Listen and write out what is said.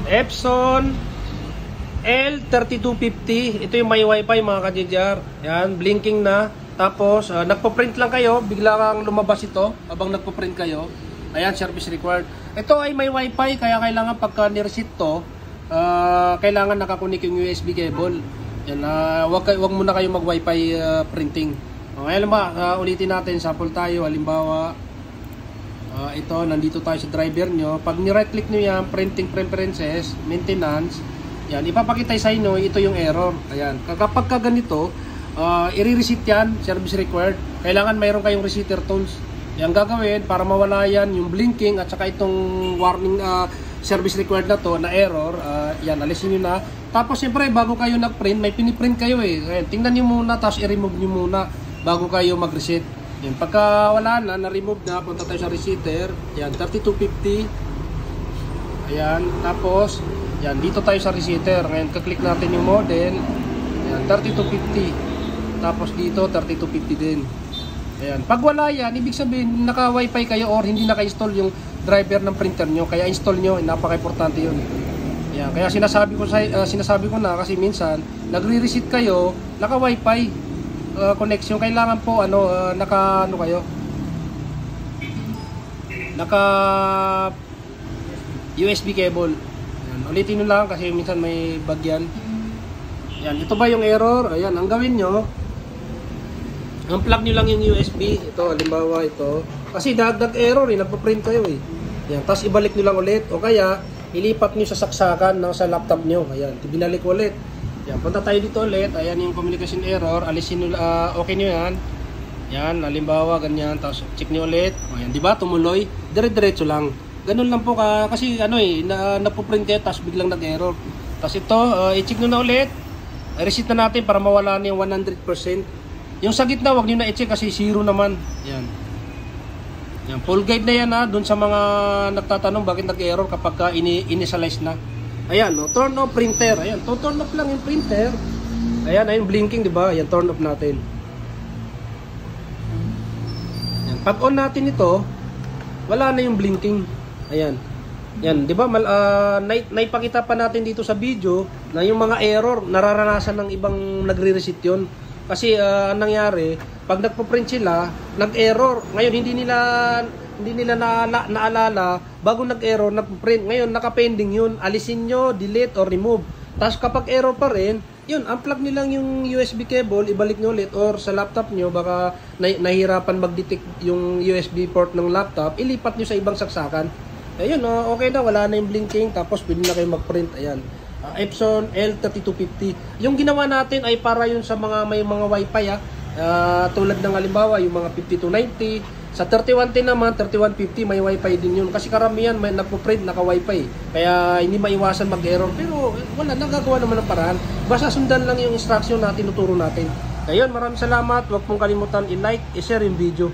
Epson L3250. Ito yung may wifi mga ka-JJR. Yan, blinking na. Tapos nagpo-print lang kayo, bigla kang lumabas ito habang nagpo-print kayo. Ayan, service required. Ito ay may wifi, kaya kailangan pagka ni-reset to, kailangan nakakunik yung USB cable. Yan, wag muna kayo mag-wifi printing. Ngayon ba, ulitin natin, sample tayo. Halimbawa, ito, nandito tayo sa driver nyo. Pag ni-right click nyo yan, printing preferences, maintenance, yan, ipapakita sa inyo, ito yung error. Ayan, kapag ka ganito, i-reset yan, service required. Kailangan mayroon kayong resetter tools. Yan gagawin para mawala yan, yung blinking at saka itong warning service required na to, na error. Yan, alisin nyo na. Tapos siyempre, bago kayo nag-print, may piniprint kayo eh. Ayan, tingnan nyo muna, tapos i-remove nyo muna bago kayo mag-reset. Yan, pagka wala na, na-remove na, punta tayo sa resetter. Yan, 3250. Ayan, tapos, yan, dito tayo sa resetter. Ngayon, kaklik natin yung model. Ayan, 3250. Tapos dito, 3250 din. Ayan, pag wala yan, ibig sabihin, naka-wifi kayo or hindi naka-install yung driver ng printer nyo. Kaya install nyo, napaka-importante yun. Ayan, kaya sinasabi ko na kasi minsan, nagre-reset kayo, naka-wifi connection, kailangan po naka USB cable. Ayan, ulitin nyo lang kasi minsan may bagyan. Ayan, ito ba yung error? Ayan, ang gawin nyo, unplug nyo lang yung USB. Ito, halimbawa ito, kasi dagdag error eh, nagpo-print kayo eh. Ayan, tapos ibalik nyo lang ulit, o kaya ilipat nyo sa saksakan sa laptop nyo. Ayan, binalik ulit. Yan, punta tayo dito ulit. Ayan yung communication error. Alisin nyo, okay nyo yan. Yan, halimbawa, ganyan. Tapos check nyo ulit. Ayan, di ba? Tumuloy. Dire-diretso lang. Ganun lang po kasi napoprint kayo, tapos biglang nag-error. Tapos ito, i-check nyo na ulit. Reset na natin para mawala na yung 100%. Yung sa gitna, wag nyo na i-check kasi 0 naman. Yan. Yan, full guide na yan doon sa mga nagtatanong bakit nag-error kapag initialize na. Ayan, turn off printer. Ayan, turn off lang yung printer. Ayan, ayun blinking, di ba? Ayan, turn off natin. Ayan, pag on natin ito, wala na yung blinking. Ayan. Yan, di ba? Naipakita pa natin dito sa video na yung mga error, nararanasan ng ibang nagre-reset yun. Kasi ang nangyari, pag nagpo-print sila, nag-error. Ngayon, hindi nila naalala, bago nag-error, nag-print. Ngayon, naka-pending yun. Alisin nyo, delete, or remove. Tapos kapag error pa rin, yun, unplug nyo lang yung USB cable, ibalik nyo ulit, or sa laptop nyo, baka nahihirapan mag-detect yung USB port ng laptop, ilipat nyo sa ibang saksakan. Ayun, okay na, wala na yung blinking, tapos pwede na kayo mag-print. Ayan. Epson L3250. Yung ginawa natin ay para yun sa may mga wifi tulad ng halimbawa yung mga 5290. Sa 3110 naman, 3150 may wifi din yun. Kasi karamihan may nagpo-print naka-wifi. Kaya hindi maiwasan mag-error. Pero wala, nagagawa naman ng paraan. Basta sundan lang yung instruction na tinuturo natin. Ayun, maraming salamat. Huwag pong kalimutan i-like, i-share yung video.